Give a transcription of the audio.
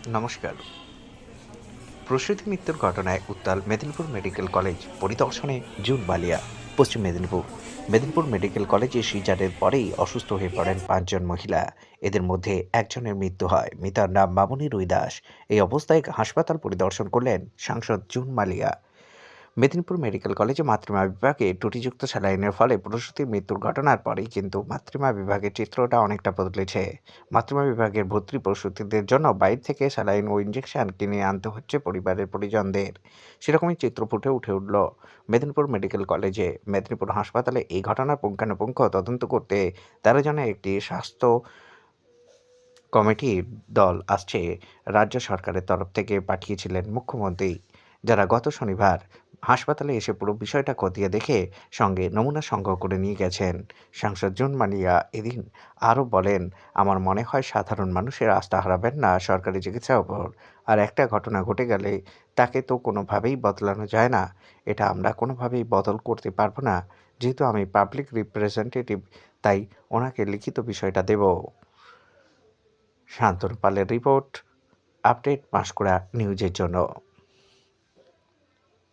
নমস্কার। প্রসূতি মৃত্যুর ঘটনায় উত্তাল মেদিনীপুর মেডিকেল কলেজ পরিদর্শনে জুন বালিয়া। পশ্চিম মেদিনীপুর মেদিনীপুর মেডিকেল কলেজে সিজারের পরেই অসুস্থ হয়ে পড়েন 5 জন মহিলা। এদের মধ্যে একজনের মৃত্যু হয়। মৃতার নাম মামনি রুই দাস। এই অবস্থায় হাসপাতাল পরিদর্শন করলেন সাংসদ জুন মালিয়া। মেদিনীপুর মেডিকেল কলেজে মাতৃমা বিভাগে ত্রুটিযুক্ত স্যালাইনের ফলে প্রসূতির মৃত্যুর ঘটনার পরেই কিন্তু মাতৃমা বিভাগের চিত্রটা অনেকটা বদলেছে। মাতৃমা বিভাগের ভর্তি প্রসূতিদের জন্য বাইরে থেকে স্যালাইন ও ইঞ্জেকশন কিনে আনতে হচ্ছে পরিবারের পরিজনদের। সেরকমই চিত্র ফুটে উঠল মেদিনীপুর মেডিকেল কলেজে। মেদিনীপুর হাসপাতালে এই ঘটনার পুঙ্খানুপুঙ্খ তদন্ত করতে 13 জনের একটি স্বাস্থ্য কমিটির দল আসছে রাজ্য সরকারের তরফ থেকে পাঠিয়েছিলেন মুখ্যমন্ত্রী, যারা গত শনিবার হাসপাতালে এসে পুরো বিষয়টা খতিয়ে দেখে সঙ্গে নমুনা সংগ্রহ করে নিয়ে গেছেন। সাংসদ জুন মালিয়া এদিন আরও বলেন, আমার মনে হয় সাধারণ মানুষের আস্থা হারাবেন না সরকারি চিকিৎসার ওপর। আর একটা ঘটনা ঘটে গেলে তাকে তো কোনোভাবেই বদলানো যায় না। এটা আমরা কোনোভাবেই বদল করতে পারবো না। যেহেতু আমি পাবলিক রিপ্রেজেন্টেটিভ, তাই ওনাকে লিখিত বিষয়টা দেব। শান্তনু পালের রিপোর্ট, আপডেট পাঁশকুড়া নিউজের জন্য।